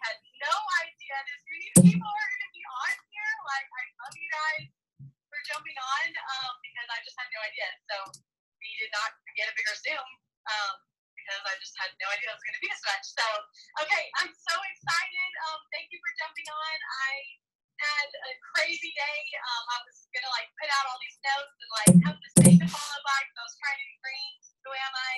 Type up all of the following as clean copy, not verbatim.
had no idea this many people are going to be on here. Like, I love you guys for jumping on because I just had no idea. So we did not get a bigger Zoom because I just had no idea it was going to be this much. So, okay, I'm so excited. Thank you for jumping on. I had a crazy day. I was going to, like, put out all these notes and, like, have this thing to follow by because I was trying to be green. Who am I?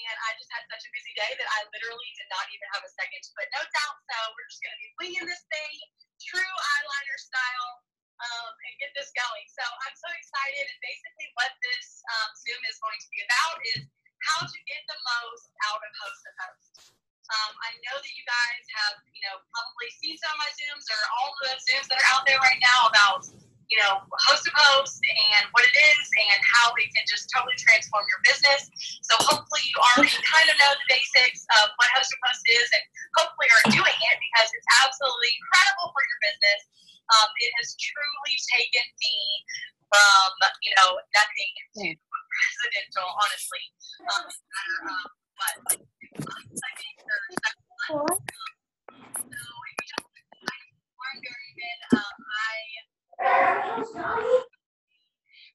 And I just had such a busy day that I literally did not even have a second to put notes out. So we're just going to be winging this thing, true eyeliner style, and get this going. So I'm so excited. And basically what this Zoom is going to be about is how to get the most out of Host to Post. I know that you guys have, probably seen some of my Zooms or all of the Zooms that are out there right now about Host to Post and what it is and how it can just totally transform your business. So hopefully you already kind of know the basics of what Host to Post is and hopefully are doing it because it's absolutely incredible for your business. It has truly taken me from, nothing to presidential, honestly. No matter what, like 6 months, I think, or 7 months. So if you don't know, I'm Lauren Berryman.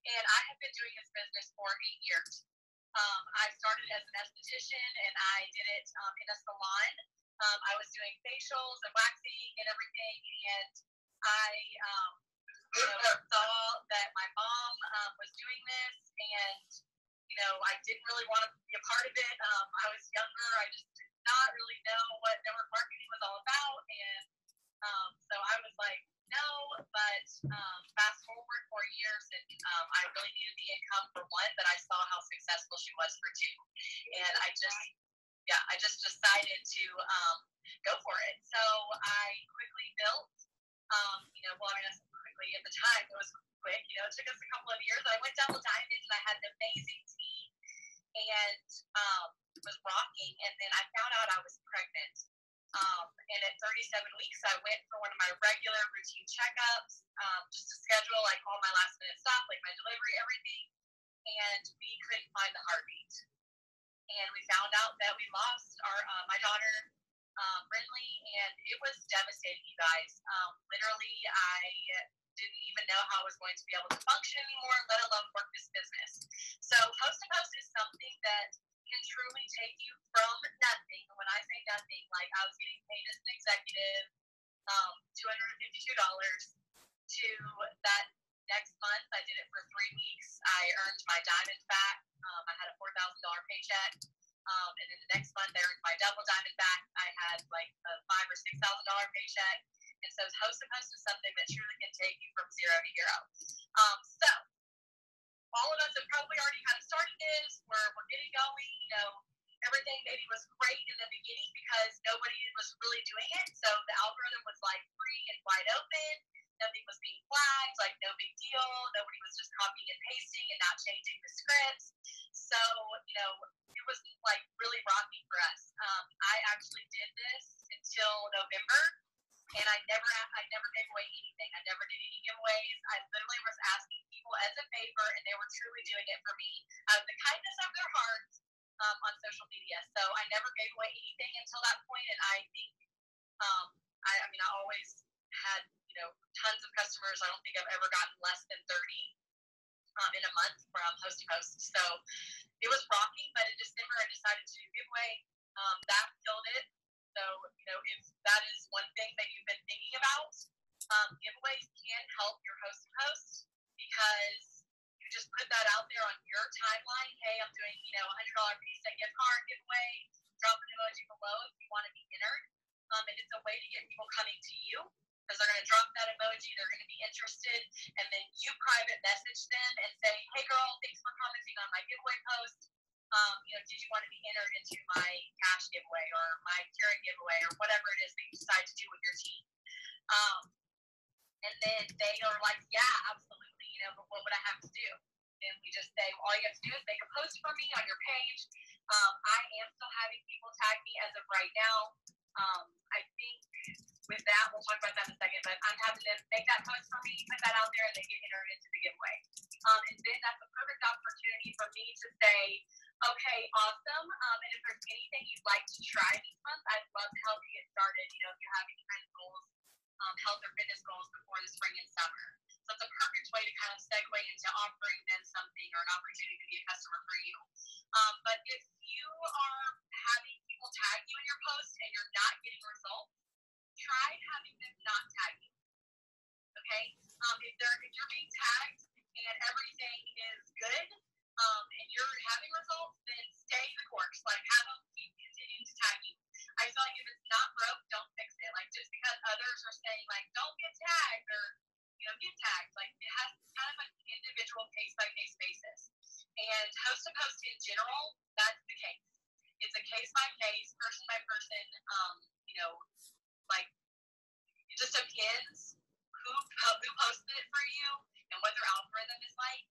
And I have been doing this business for 8 years. I started as an esthetician and I did it in a salon. I was doing facials and waxing and everything, and I saw that my mom was doing this, and I didn't really want to be a part of it. I was younger. I just did not really know what network marketing was all about, and so I was like, no, but fast forward 4 years, and I really needed the income for one, but I saw how successful she was for two, and I just decided to go for it. So I quickly built, quickly at the time, it was quick, it took us a couple of years. I went double diamond and I had an amazing team and was rocking, and then I found out I was pregnant. And at 37 weeks, I went for one of my regular routine checkups, just to schedule like all my last minute stuff, like my delivery, everything. And we couldn't find the heartbeat. And we found out that we lost my daughter, Brinley, and it was devastating, you guys. Literally, I didn't even know how I was going to be able to function anymore, let alone work this business. So Host to Post is something that can truly take you from nothing. When I say nothing, like I was getting paid as an executive, $252 to that next month. I did it for 3 weeks. I earned my diamond back. I had a $4,000 paycheck. And then the next month I earned my double diamond back. I had like a $5,000 or $6,000 paycheck. And so Host to Post is something that truly can take you from zero to hero. So all of us have probably already kind of started this. We're getting going. Everything maybe was great in the beginning because nobody was really doing it. So the algorithm was like free and wide open. Nothing was being flagged, like no big deal. Nobody was just copying and pasting and not changing the scripts. So, it was like really rocky for us. I actually did this until November, and I never gave away anything. I never did any giveaways. I literally was asking people as a favor, and they were truly doing it for me out of the kindness of their hearts on social media. So I never gave away anything until that point, and I think I always had tons of customers. I don't think I've ever gotten less than 30 in a month from Host to Post. So it was rocking, but in December I decided to do giveaway. That killed it. So, if that is one thing that you've been thinking about, giveaways can help your Host to Post because you just put that out there on your timeline. Hey, I'm doing, $100 Visa gift card giveaway. Drop an emoji below if you want to be entered. And it's a way to get people coming to you because they're going to drop that emoji. They're going to be interested. And then you private message them and say, hey, girl, thanks for commenting on my giveaway post. Did you want to be entered into my cash giveaway or my carrot giveaway or whatever it is that you decide to do with your team? And then they are like, yeah, absolutely, but what would I have to do? And we just say, all you have to do is make a post for me on your page. I am still having people tag me as of right now. I think with that, we'll talk about that in a second, but I'm having them make that post for me, put that out there, and they get entered into the giveaway. And then that's a perfect opportunity for me to say, okay, awesome. And if there's anything you'd like to try this month, I'd love to help you get started opportunity to be a customer for you. But if you are having people tag you in your post and you're not getting results, try having them not tag you. Okay? If you're being tagged and everything is good, and you're having results, then stay the course. Like, have them keep continuing to tag you. I feel like if it's not broke, don't fix it. Like, just because others are saying, like, don't get tagged or, get tagged. Like, it has kind of an individual case-by-case basis. And host-to-post in general, that's the case. It's a case-by-case, person-by-person, like, it just depends who posted it for you and what their algorithm is like.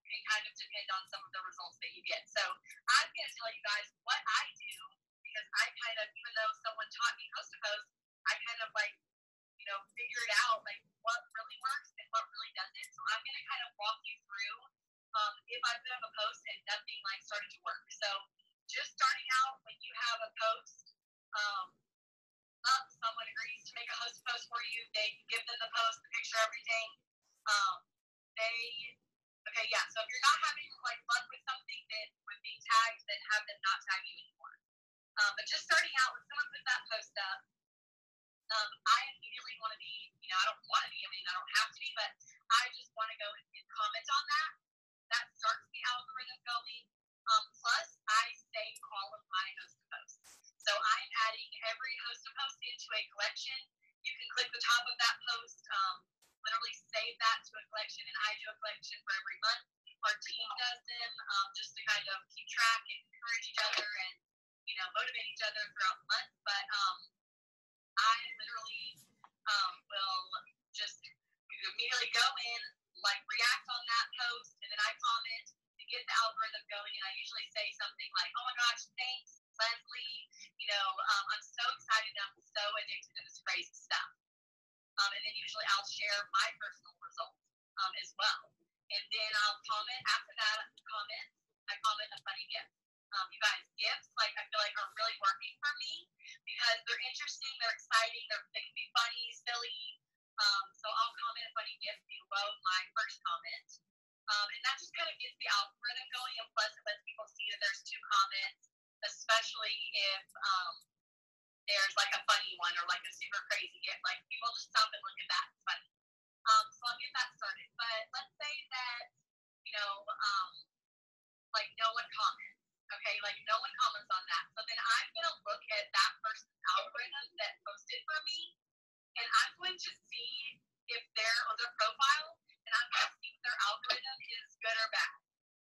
Can kind of depend on some of the results that you get. So I'm going to tell you guys what I do, because I kind of, even though someone taught me post to post, I kind of figured out like what really works and what really doesn't. So I'm going to kind of walk you through if I put up a post and nothing started to work. So just starting out, when you have a post someone agrees to make a host post for you, they give them the post, the picture, everything. So if you're not having fun with something, then with being tagged, then have them not tag you anymore. But just starting out, when someone puts that post up, I immediately want to be, I don't want to be, I don't have to be, but I just want to go and comment on that. That starts the algorithm going. Plus, I save all of my host to posts. So I'm adding every host to post into a collection. You can click the top of that post, literally save that to a collection, and I do a collection for every month. Our team does them just to kind of keep track and encourage each other and, motivate each other throughout the month. But I literally will just immediately go in, react on that post, and then I comment to get the algorithm going. And I usually say something like, "Oh my gosh, thanks, Leslie. I'm so excited. I'm so addicted to this crazy stuff." And then usually I'll share my personal results as well. And then I'll comment after that comment. I comment a funny gift. You guys, gifts I feel like are really working for me because they're interesting, they're exciting, they can be funny, silly. So I'll comment a funny gift below my first comment. And that just kind of gets the algorithm going, and plus it lets people see that there's two comments, especially if there's a funny one or a super crazy gift. People just stop and look at that. It's funny. So I'll get that started. But let's say that, no one comments. Okay, no one comments on that. So then I'm gonna look at that person's algorithm that posted for me, and I'm going to see if they're on their profile, and I'm gonna see if their algorithm is good or bad.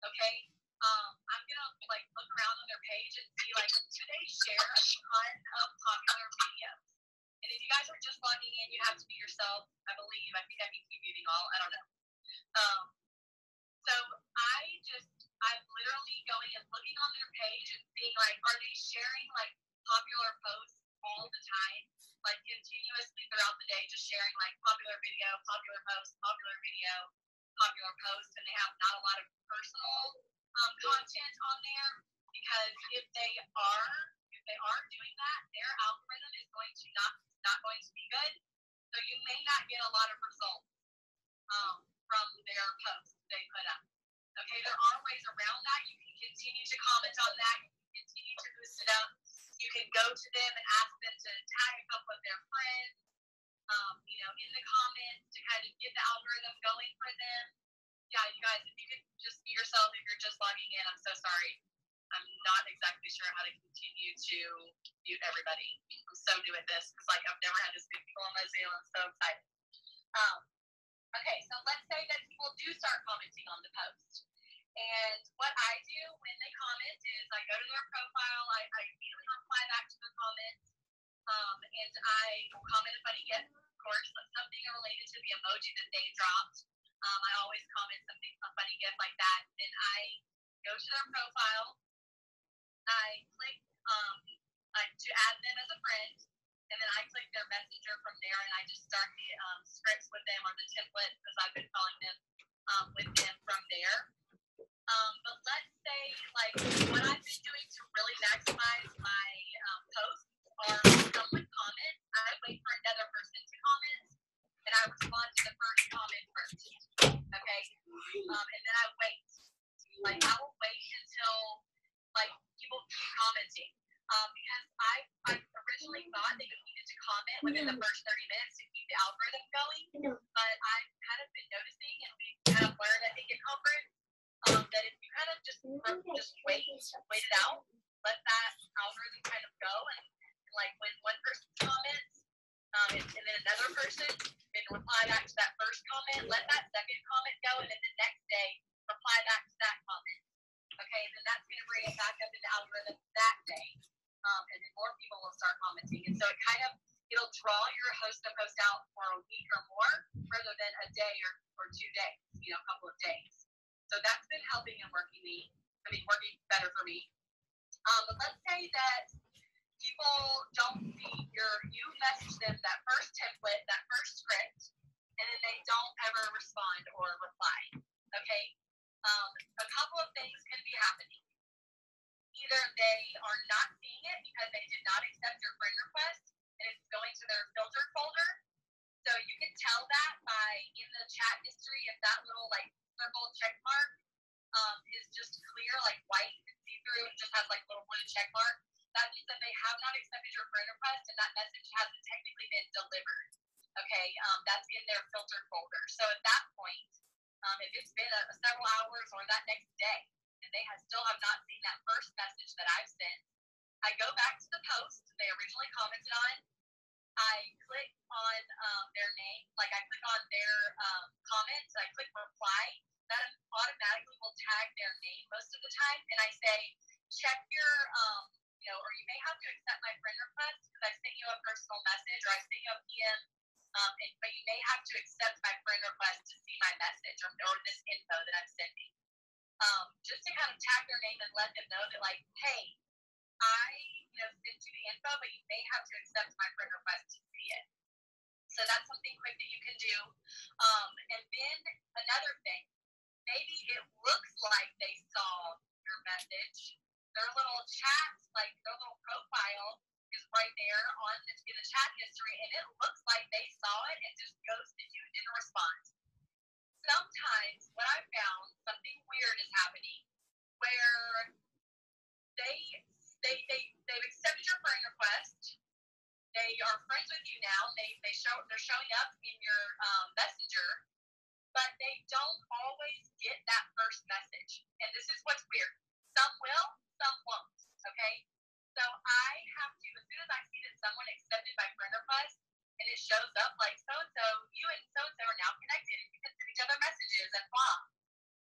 Okay? I'm gonna look around on their page and see do they share a ton of popular videos? And if you guys are just logging in, you have to be yourself, I believe. I think I need to be muting all. I don't know. So I'm literally going and looking on their page and seeing are they sharing popular posts all the time, continuously throughout the day, just sharing popular video, popular post, and they have not a lot of personal content on there, because if they are doing that, their algorithm is going to not going to be good. So you may not get a lot of results from their posts they put up. Okay, there are ways around that. You can continue to comment on that. You can continue to boost it up. You can go to them and ask them to tag a couple of their friends, in the comments to kind of get the algorithm going for them. Yeah, you guys, if you could just be yourself, if you're just logging in, I'm so sorry. I'm not exactly sure how to continue to mute everybody. I'm so new at this because I've never had this many people on my Zoom. I'm so excited. Okay, so let's say that people do start commenting on the post. And what I do when they comment is I go to their profile, I immediately reply back to their comments, and I will comment a funny gift, of course, something related to the emoji that they dropped. I always comment something, a funny gift like that. Then I go to their profile, I click to add them as a friend, and then I click their messenger from there, and I just start the scripts with them, or the template, as I've been calling them, with them from there. But let's say, what I've been doing to really maximize my posts are when someone comments, I wait for another person to comment, and I respond to the first comment first. Okay? And then I wait. thought that you needed to comment within the first 30 minutes to keep the algorithm going. But I've kind of been noticing, and we've kind of learned, I think, at conference, that if you kind of just wait it out, let that algorithm kind of go, and like when one person comments, and then another person then reply back to that first comment, let that second comment go, and then the next day reply back to that comment. Okay, and then that's going to bring it back up in the algorithm that day, and then more people will start commenting, and so it'll draw your host to post out for a week or more, rather than a day or 2 days, a couple of days. So that's been helping and working better for me. But let's say that people don't see you message them that first template, that first script, and then they don't ever respond or reply. Okay? A couple of things can be happening. Either they are not seeing it because they did not accept your friend request, and it's going to their filtered folder. So you can tell that by in the chat history, if that little circle check mark is just clear, like white and see through, and just has little blue check mark. That means that they have not accepted your friend request, and that message hasn't technically been delivered. Okay, that's in their filtered folder. So at that point, if it's been several hours or that next day, and they still have not seen that first message that I've sent, I go back to the post they originally commented on. I click on their name, I click on their comments, I click reply. That automatically will tag their name most of the time, and I say, check your or you may have to accept my friend request because I sent you a personal message or I sent you a PM, but you may have to accept my friend request to see my message or this info that I'm sending. Just to kind of tag their name and let them know that, hey, I sent you the info, but you may have to accept my friend request to see it. So that's something quick that you can do. And then another thing, maybe it looks like they saw your message. Their little chat, their little profile is right there in the chat history, and it looks like they saw it and just ghosted you and didn't respond. Sometimes what I've found, something weird is happening where they've accepted your friend request. They are friends with you now. They're showing up in your messenger, but they don't always get that first message. And this is what's weird. Some will, some won't. Okay? So I have to, as soon as I see that someone accepted my friend request and it shows up so-and-so, you and so-and-so are now connected and you can send each other messages and blah,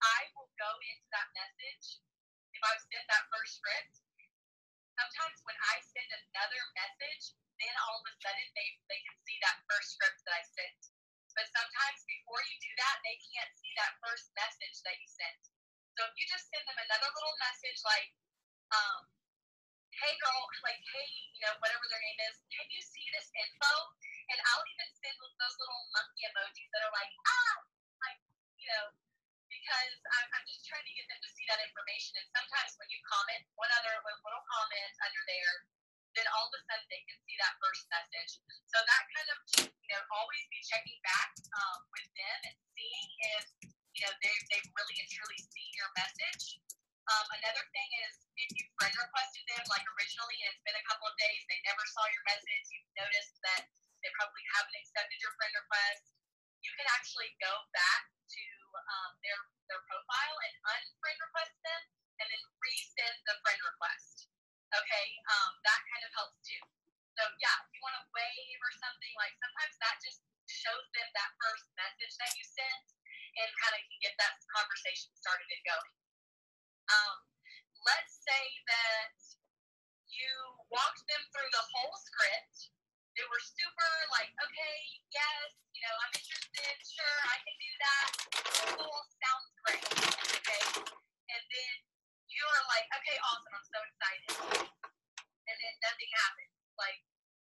I will go into that message. If I've sent that first script, sometimes when I send another message, then all of a sudden they can see that first script that I sent. But sometimes before you do that, they can't see that first message that you sent. So if you just send them another little message hey girl, hey, whatever their name is, can you see this info? And I'll even send those little monkey emojis that are because I'm just trying to get them to see that information. And sometimes when you comment one little comment under there, then all of a sudden they can see that first message. So that kind of, always be checking back with them and seeing if, they really and truly see your message. Another thing is if you friend requested them originally and it's been a couple of days, they never saw your message, you've noticed that they probably haven't accepted your friend request, you can actually go back to their profile and unfriend request them and then resend the friend request. Okay, that kind of helps too. So yeah, if you want to wave or something, sometimes that just shows them that first message that you sent and kind of can get that conversation started and going. Let's say that you walked them through the whole script. They were super okay, yes, I'm interested, sure, I can do that. Cool, sounds great. Okay. And then you're okay, awesome, I'm so excited. And then nothing happened.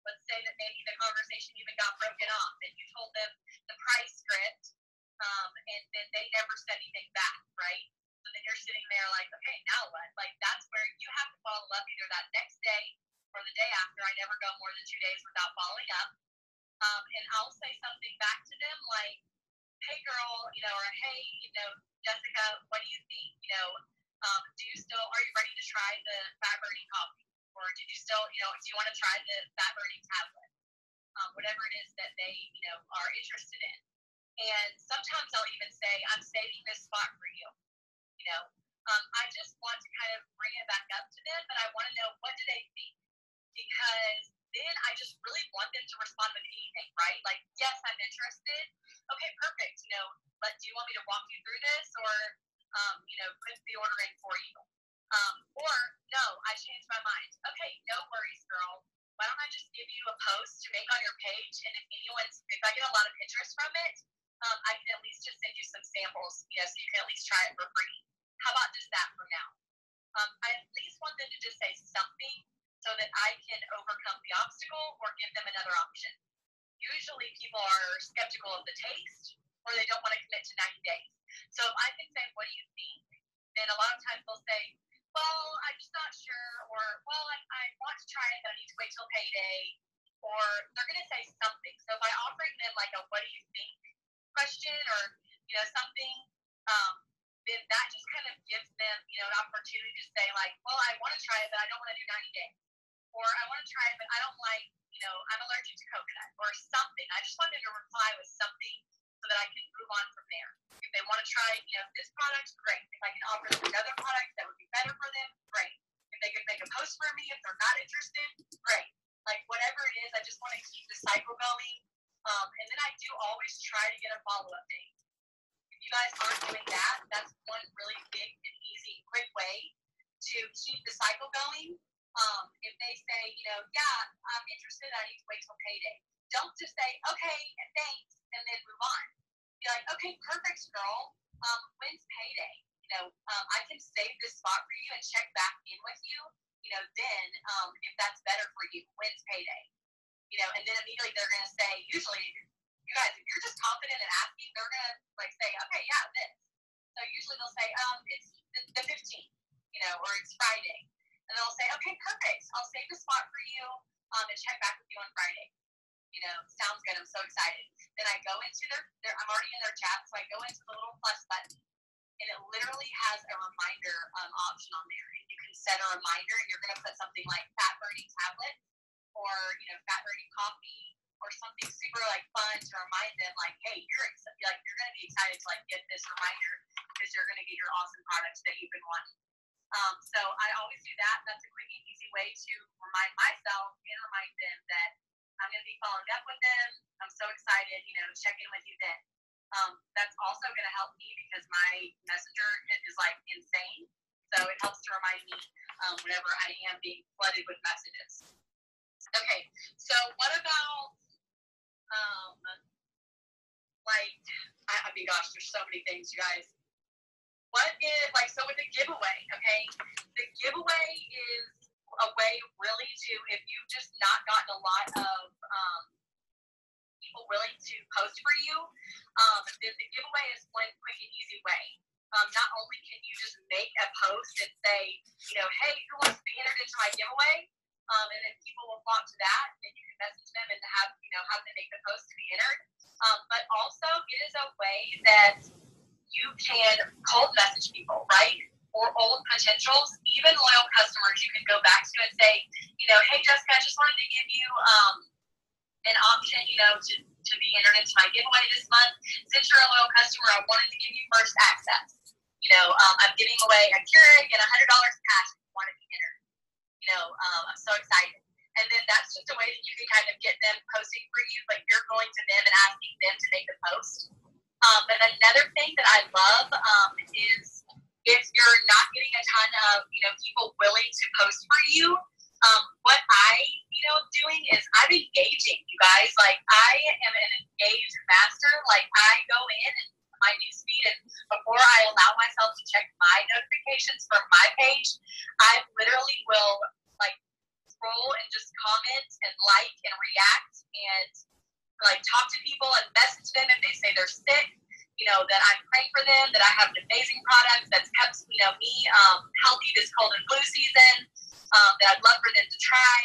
Let's say that maybe the conversation even got broken off and you told them the price script, and then they never said anything back, right? So then you're sitting there okay, now what? That's where you have to follow up either that next day or the day after. I never go more than 2 days without following up. And I'll say something back to them hey girl, or hey, Jessica, what do you think? Are you ready to try the fat burning coffee? Or did you still, do you want to try the fat burning tablet? Whatever it is that they, are interested in. And sometimes I'll even say, I'm saving this spot for you. I just want to kind of bring it back up to them, but I want to know, what do they think? Because then I just really want them to respond with anything, right? Like, yes, I'm interested. Okay, perfect. But do you want me to walk you through this, or, put the order in for you? Or, no, I changed my mind. Okay, no worries, girl. Why don't I just give you a post to make on your page, and if I get a lot of interest from it, I can at least just send you some samples, so you can at least try it for free. How about just that for now? I at least want them to just say something so that I can overcome the obstacle or give them another option. Usually people are skeptical of the taste, or they don't want to commit to 90 days. So if I can say, what do you think? Then a lot of times they'll say, well, I'm just not sure, or, well, I want to try it, but I need to wait till payday, or they're going to say something. So by offering them like a what do you think question, or, something, then that just kind of gives them, an opportunity to say like, well, I want to try it, but I don't want to do 90 days. Or I want to try it, but I don't like, I'm allergic to coconut, or something. I just want them to reply with something so that I can move on from there. If they want to try, this product, great. If I can offer them another product that would be better for them, great. If they could make a post for me, if they're not interested, great. Like, whatever it is, I just want to keep the cycle going. And then I do always try to get a follow-up date. If you guys aren't doing that, that's one really big and easy, quick way to keep the cycle going. If they say, yeah, I'm interested, I need to wait till payday. Don't just say, okay, thanks, and then move on. Be like, okay, perfect, girl. When's payday? I can save this spot for you and check back in with you. Then if that's better for you, when's payday? And then immediately they're going to say, usually, you guys, if you're just confident in asking, they're going to say, okay, yeah, this. So usually they'll say, it's the 15th, or it's Friday. And they'll say, okay, perfect. I'll save the spot for you and check back with you on Friday. Sounds good. I'm so excited. Then I go into I'm already in their chat, so I go into the little plus button, and it literally has a reminder option on there. And you can set a reminder, and you're going to put something like fat burning tablet, or, fat burning coffee, or something super fun to remind them, hey, you're going to be excited to get this reminder because you're going to get your awesome products that you've been wanting. So I always do that. That's a quick and easy way to remind myself and remind them that I'm going to be following up with them. I'm so excited, check in with you then. That's also going to help me because my messenger is insane. So it helps to remind me whenever I am being flooded with messages. Okay, so what about, I mean, gosh, there's so many things, you guys. What is, so with the giveaway, okay, the giveaway is a way really to, if you've just not gotten a lot of people willing to post for you, then the giveaway is one quick and easy way. Not only can you just make a post and say, hey, who wants to be entered into my giveaway? And then people will flock to that, and you can message them and have them make the post to be entered. But also, it is a way that you can cold message people, right? Or old potentials, even loyal customers, you can go back to and say, hey, Jessica, I just wanted to give you an option, to be entered into my giveaway this month. Since you're a loyal customer, I wanted to give you first access. I'm giving away a Keurig and $100 cash if you want to be entered. I'm so excited. And then that's just a way that you can kind of get them posting for you, you're going to them and asking them to make the post. But another thing that I love is if you're not getting a ton of, people willing to post for you, what I, doing is I'm engaging, you guys. I am an engaged master. I go in and my newsfeed, and before I allow myself to check my notifications from my page, I literally will scroll and just comment and and react and talk to people and message them if they say they're sick, that I'm praying for them, that I have an amazing product that's kept, me healthy this cold and flu season, that I'd love for them to try,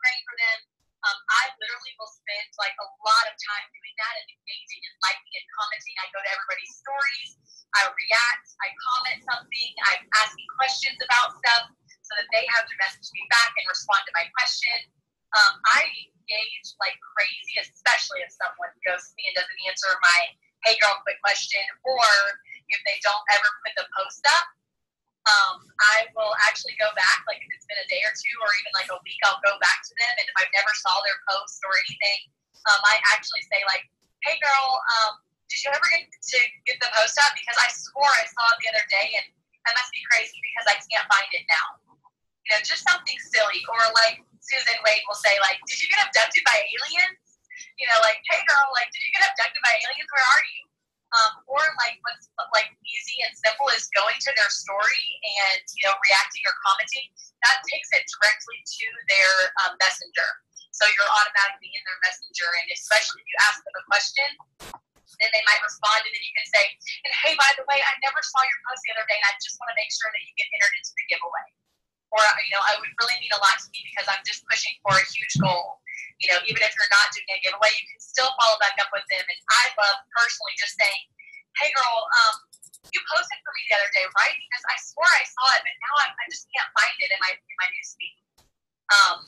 praying for them. I literally will spend a lot of time doing that and engaging and liking and commenting. I go to everybody's stories, I react, I comment something, I'm asking questions about stuff so that they have to message me back and respond I engage like crazy, especially if someone ghosts me and doesn't answer my hey girl quick question, or if they don't ever put the post up. I will actually go back, like if it's been a day or two or even like a week, I'll go back to them, and if I never saw their post or anything, I actually say like, hey girl, did you ever get to get the post up? Because I swore I saw it the other day, and I must be crazy because I can't find it now. You know, just something silly. Or like Susan Wade will say like, did you get abducted by aliens? You know, like, hey girl, like, did you get abducted by aliens? Where are you? Or like what's like easy and simple is going to their story and, you know, reacting or commenting. That takes it directly to their messenger. So you're automatically in their messenger, and especially if you ask them a question, then they might respond, and then you can say, and hey, by the way, I never saw your post the other day, and I just want to make sure that you get entered into the giveaway. Or, you know, I would really mean a lot to me because I'm just pushing for a huge goal. You know, even if you're not doing a giveaway, you can still follow back up with them. And I love personally just saying, hey girl, you posted for me the other day, right? Because I swore I saw it, but now I just can't find it in my newsfeed.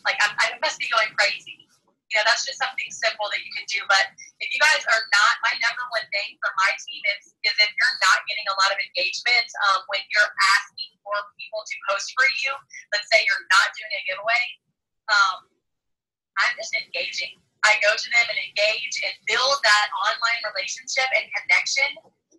Like I must be going crazy. You know, that's just something simple that you can do. But if you guys are not, my number one thing for my team is if you're not getting a lot of engagement when you're asking for people to post for you, let's say you're not doing a giveaway, I'm just engaging. I go to them and engage and build that online relationship and connection,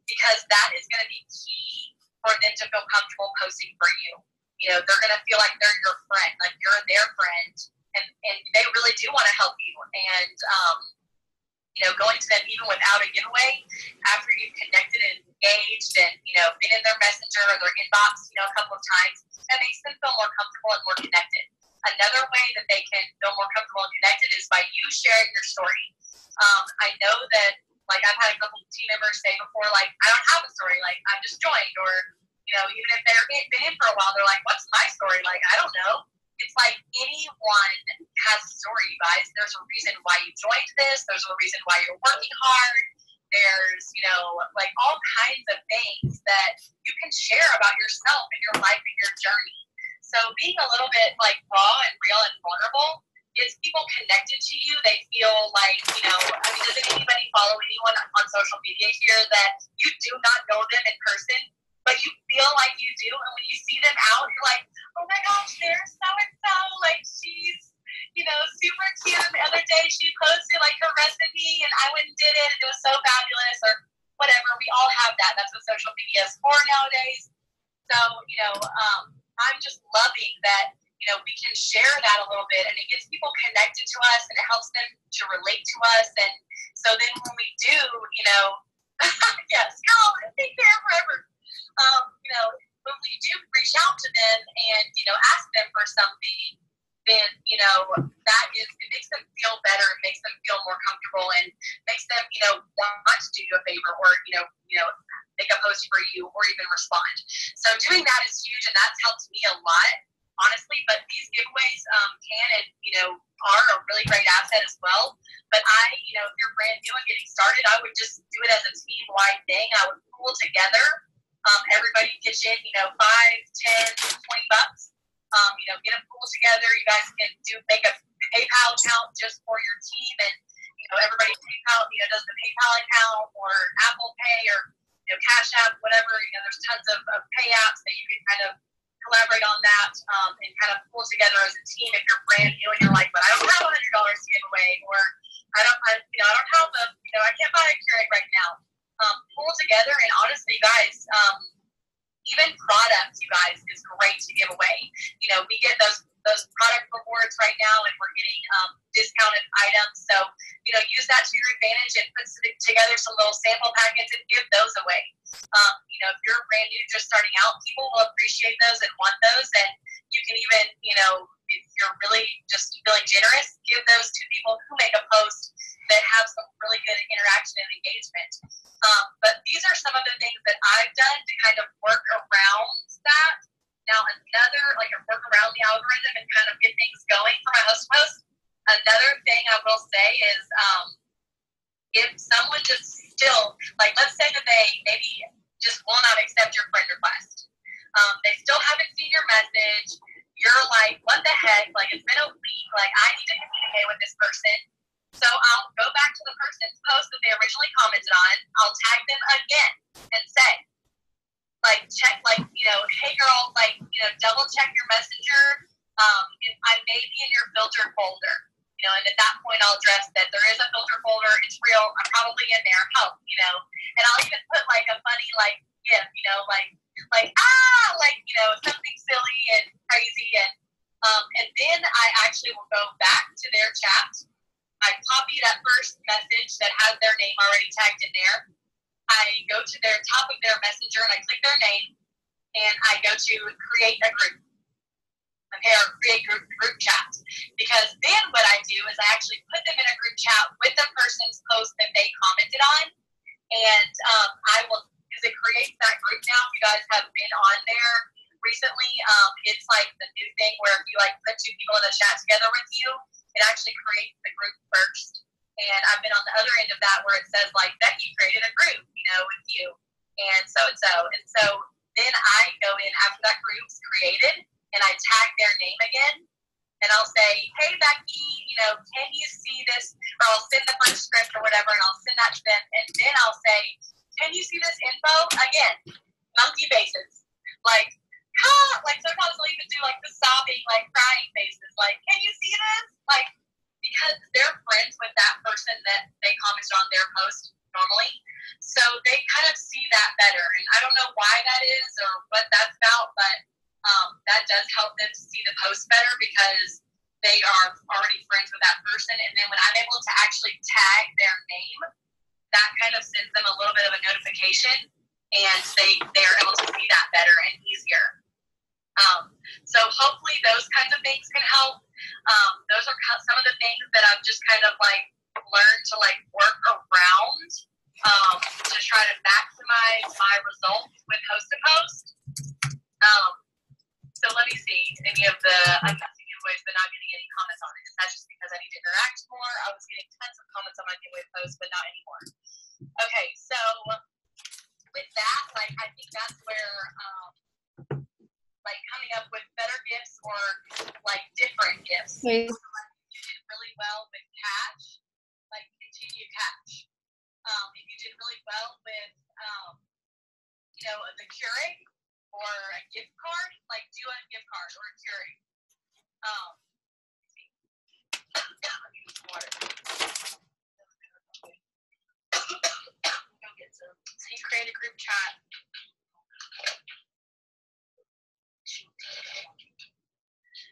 because that is going to be key for them to feel comfortable posting for you. You know, they're going to feel like they're your friend, like you're their friend, and they really do want to help you. And, you know, going to them even without a giveaway, after you've connected and engaged and, you know, been in their messenger or their inbox, you know, a couple of times, that makes them feel more comfortable and more connected. Another way that they can feel more comfortable and connected is by you sharing your story. I know that, like, I've had a couple of team members say before, like, I don't have a story, like, I just joined, or, you know, even if they've been in for a while, they're like, what's my story? Like, I don't know. It's like anyone has a story, you guys. There's a reason why you joined this. There's a reason why you're working hard. There's, you know, like all kinds of things that you can share about yourself and your life and your journey. So being a little bit like raw and real and vulnerable gets people connected to you. They feel like, you know, I mean, doesn't anybody follow anyone on social media here that you do not know them in person, but you feel like you do? And when you see them out, you're like, oh my gosh, there's so-and-so. Like, she's, you know, super cute. And the other day she posted like her recipe and I went and did it and it was so fabulous, or whatever. We all have that. That's what social media is for nowadays. So, you know, I'm just loving that, you know, we can share that a little bit, and it gets people connected to us, and it helps them to relate to us. And so then when we do, you know, yes, girl, I think there forever. You know, when we do reach out to them and, you know, ask them for something, then, you know, that is, it makes them feel better, it makes them feel more comfortable, and makes them, you know, want to do you a favor, or, you know, make a post for you, or even respond. So doing that is huge, and that's helped me a lot, honestly. But these giveaways can and, you know, are a really great asset as well. But you know, if you're brand new and getting started, I would just do it as a team-wide thing. I would pool together. Everybody pitch in, you know, $5, $10, $20. You know, get a pool together. You guys can make a PayPal account just for your team, and, you know, everybody PayPal, you know, does the PayPal account or Apple Pay or, you know, Cash App, whatever. You know, there's tons of pay apps that you can kind of collaborate on that, and kind of pull together as a team if you're brand new and you're like, but I don't have $100 to give away, or I don't have I can't buy a Keurig right now. Pull together, and honestly, guys, even products, you guys, is great to give away. You know, we get those product rewards right now, and we're getting discounted items. So, you know, use that to your advantage and put together some little sample packets and give those away. You know, if you're brand new, just starting out, people will appreciate those and want those. And you can even, you know, if you're really just feeling generous, give those to people who make a post that have some really good interaction and engagement. But these are some of the things that I've done to kind of work around that. Now, like a work around the algorithm and kind of get things going for my host post. Another thing I will say is, if someone just still, like, let's say that they maybe just will not accept your friend request. They still haven't seen your message. you're like, what the heck? Like, it's been a week. Like, I need to communicate with this person. So I'll go back to the person's post that they originally commented on. I'll tag them again and say, like, check, like, hey girl, like, double check your messenger. I may be in your filtered folder. And at that point I'll address that there is a filter folder. It's real. I'm probably in there. Help, and I'll even put like a funny like gif, something silly and crazy, and then I actually will go back to their chat. I copy that first message that has their name already tagged in there. I go to their top of their messenger and I click their name, and I go to create a group. Okay, or create group chat. Because then what I do is I actually put them in a group chat with the person's post that they commented on, and I will, because it creates that group now. If you guys have been on there recently, it's like the new thing where if you like put two people in a chat together with you, it actually creates the group first. And I've been on the other end of that where it says like, Becky created a group, with you, and so and so. And so then I go in after that group's created, and I tag their name again, and I'll say, hey, Becky, can you see this? Or I'll send the first script or whatever, and I'll send that to them, and then I'll say, can you see this info? Again, monkey faces. Like, like sometimes I'll even do like the sobbing, like crying faces. Like, can you see this? Like, because they're friends with that person that they commented on their post normally. So they kind of see that better. And I don't know why that is or what that's about, but that does help them to see the post better because they are already friends with that person. And then when I'm able to actually tag their name, that kind of sends them a little bit of a notification, and they're able to see that better and easier. So hopefully those kinds of things can help. Those are some of the things that I've just kind of like learned to like work around to try to maximize my results with host to post. So let me see any of the I'm messing giveaways but not getting any comments on it. Is that just because I need to interact more? I was getting tons of comments on my giveaway post, but not anymore. Okay, so with that, like I think that's where like coming up with better gifts or like different gifts. Please. So, like, you did really well with cash, like continue cash. If you did really well with the Keurig or a gift card, like do a gift card or a Keurig. I need some water. Go get some. So you create a group chat.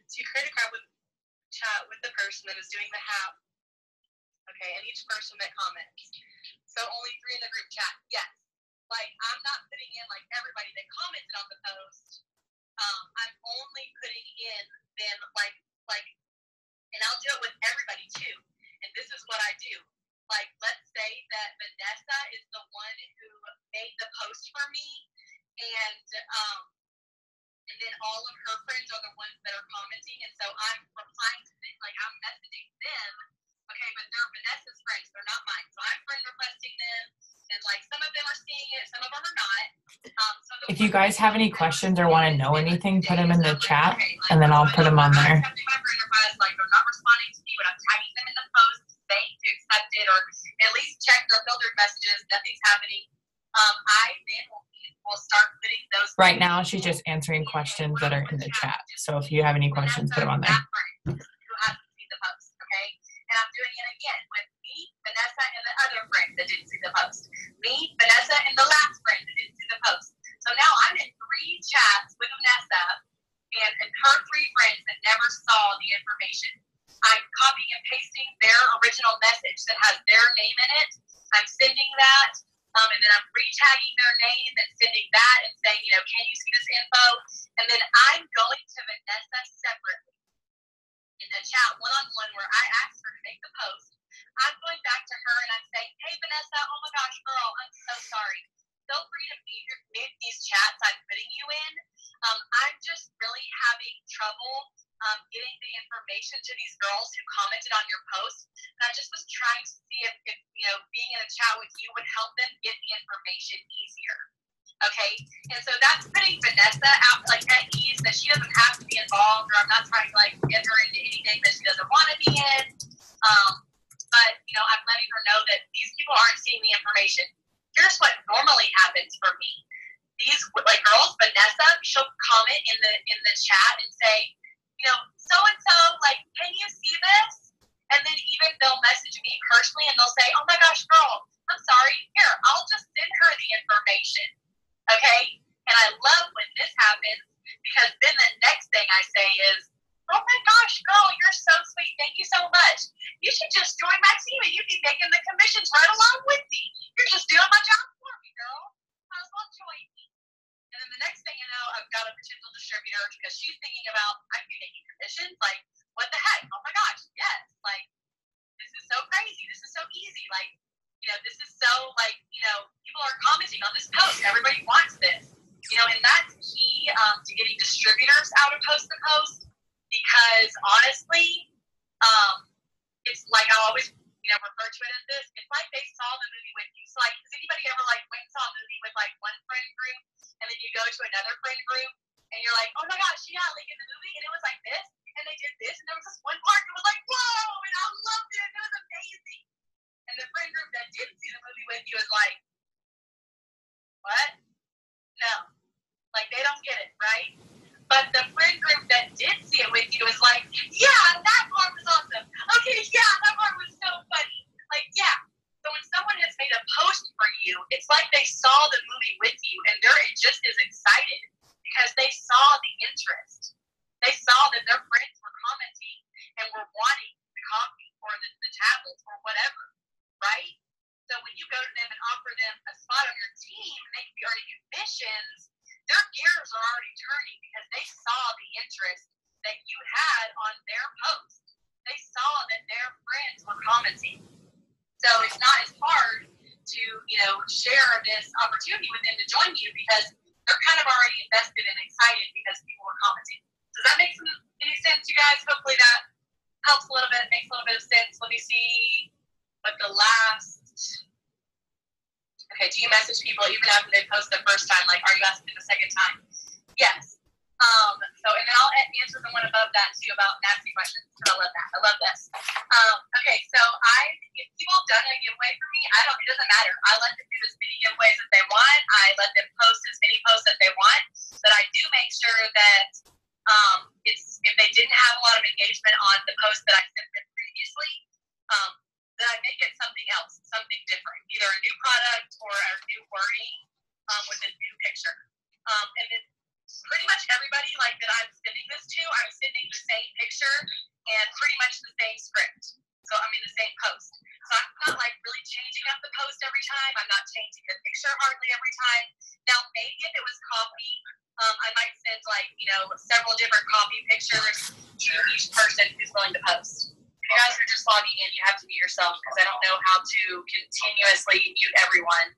So you create a group chat with the person that is doing the half. Okay, and each person that comments. So only 3 in the group chat. Yes. Like, I'm not putting in, like, everybody that commented on the post. I'm only putting in them, like, and I'll do it with everybody, too. And this is what I do. Like, let's say that Vanessa is the one who made the post for me, and then all of her friends are the ones that are commenting, and so I'm replying to them, like, I'm messaging them, okay, but they're Vanessa's friends, they're not mine. So I'm friend requesting them, and like some of them are seeing it, some of them are not. If you guys have any questions or want to know anything, put them in the chat, and then I'll put them on there. I'm accepting my friend request, like they're not responding to me when I'm tagging them in the post, saying to accept it, or at least check their filtered messages, nothing's happening. I then will start putting those. Right now, she's just answering questions that are in the chat. So if you have any questions, put them on there. Who hasn't seen the post, okay? And I'm doing it again with me, Vanessa, and the other friend that didn't see the post. Me, Vanessa, and the last friend that didn't see the post. So now I'm in 3 chats with Vanessa and her 3 friends that never saw the information. I'm copying and pasting their original message that has their name in it. I'm sending that. And then I'm re-tagging their name and sending that and saying, can you see this info? And then I'm going to Vanessa separately in the chat one-on-one where I asked her to make the post. I'm going back to her and I'm saying, hey, Vanessa, oh my gosh, girl, I'm so sorry. Feel free to mute these chats I'm putting you in. I'm just really having trouble getting the information to these girls who commented on your post. And I just was trying to see if being in a chat with you would help them get the information easier. Okay, and so that's putting Vanessa out like at ease that she doesn't have to be involved, or I'm not trying to like get her into anything that she doesn't want to be in. But I'm letting her know that these people aren't seeing the information. Here's what normally happens for me. These like girls, Vanessa, she'll comment in the chat and say, so and so, like, can you see this? And then even they'll message me personally and they'll say, oh my gosh, girl, I'm sorry. Here, I'll just send her the information. Okay? And I love when this happens because then the next thing I say is, oh my gosh, girl, you're so sweet. Thank you so much. You should just join my team and you'd be making the commissions right along with me. You're just doing my job for me, girl. Might as well join me. And then the next thing you know, I've got a potential distributor because she's thinking about, I could be making commissions. Like, what the heck? Oh my gosh, yes. Like, this is so crazy. This is so easy. Like, this is so, like, people are commenting on this post. Everybody wants this. And that's key to getting distributors out of Post to Post because, honestly, it's like I always, refer to it as this. It's like they saw the movie with you. So, like, has anybody ever, like, went and saw a movie with, like, one friend group and then you go to another friend group and you're like, oh, my gosh, yeah, like, in the movie, and it was like this, and they did this, and there was this one part that was like, whoa, and I loved it. It was amazing. And the friend group that didn't see the movie with you is like, what? No. Like, they don't get it, right? But the friend group that did see it with you is like, yeah, that part was awesome. Okay, yeah, that part was so funny. Like, yeah. So when someone has made a post for you, it's like they saw the movie with you, and they're just as excited because they saw the interest. They saw that their friends were commenting and were wanting the coffee or the tablets or whatever, right? So when you go to them and offer them a spot on your team and they can be earning commissions, their gears are already turning because they saw the interest that you had on their post. They saw that their friends were commenting. So it's not as hard to, share this opportunity with them to join you because they're kind of already invested and excited because people were commenting. Does that make any sense, you guys? Hopefully that helps a little bit, makes a little bit of sense. Let me see what the last... Okay, do you message people even after they post the first time? Like, are you asking the second time? Yes. And then I'll answer the one above that too about nasty questions. I love that. I love this. Okay, so if people have done a giveaway for me, it doesn't matter. I let them do as many giveaways as they want. I let them post as many posts as they want. But I do make sure that if they didn't have a lot of engagement on the post that I sent them previously, then I make it something else, something different, either a new product or a new wording with a new picture. And then pretty much everybody like that I'm sending this to, I'm sending the same picture and pretty much the same script. So the same post. So I'm not like really changing up the post every time. I'm not changing the picture hardly every time. Now maybe if it was coffee, I might send several different coffee pictures to each person who's willing to post. If you guys are just logging in, you have to mute yourself because I don't know how to continuously mute everyone.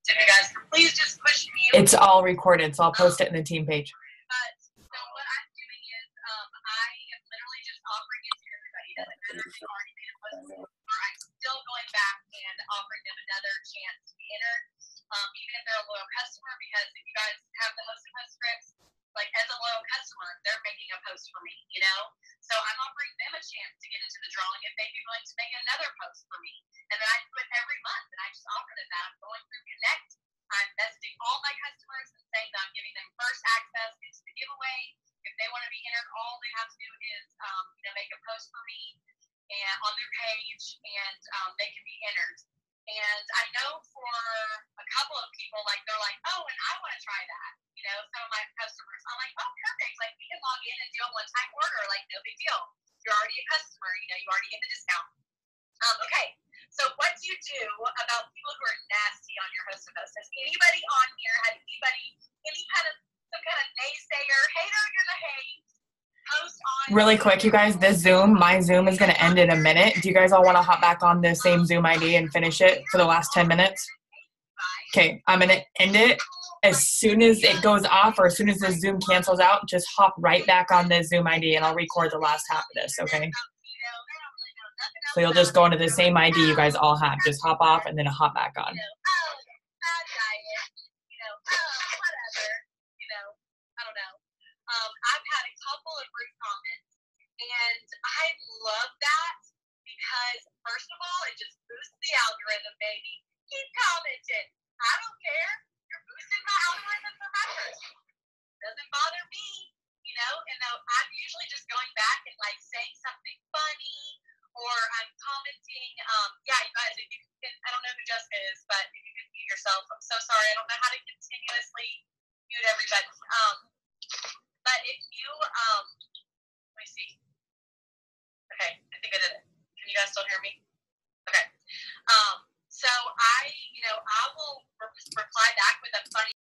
So if you guys can please just push mute. It's all recorded, so I'll post it in the team page. So what I'm doing is I am literally just offering it to everybody. It doesn't matter if you already made a post or I'm still going back and offering them another chance to be entered, even if they're a loyal customer, because if you guys have the host of host scripts, like as a loyal customer, they're making a post for me, So I'm offering them a chance to get into the drawing if they'd be willing to make another post for me. And then I do it every month, and I just offer them that. I'm going through Connect. I'm messaging all my customers and saying that I'm giving them first access into the giveaway. If they want to be entered, all they have to do is, make a post for me and on their page, and they can be entered. And I know for a couple of people, they're like, oh, and I want to try that. Some of my customers, I'm like, oh, perfect. Like, we can log in and do a one-time order. Like, no big deal. You're already a customer. You already get the discount. Okay. So what do you do about people who are nasty on your host of hosts? Has anybody on here had some kind of naysayer, hater, you're the hate, post on? Really quick, you guys, my Zoom is going to end in a minute. Do you guys all want to hop back on the same Zoom ID and finish it for the last 10 minutes? Okay, I'm going to end it. As soon as it goes off or as soon as the Zoom cancels out, just hop right back on the Zoom ID and I'll record the last half of this, okay? So you'll just go into the same ID you guys all have. Just hop off and then hop back on. I love that because, first of all, it just boosts the algorithm, baby. Keep commenting. I don't care. You're boosting my algorithm for my person. Doesn't bother me, you know. And I'm usually just going back and like saying something funny, or I'm commenting. Yeah, you guys, if you can, I don't know who Jessica is, but if you can mute yourself, I'm so sorry. I don't know how to continuously mute everybody. But if you, let me see. Okay, I think I did it. Can you guys still hear me? Okay. So I will reply back with a funny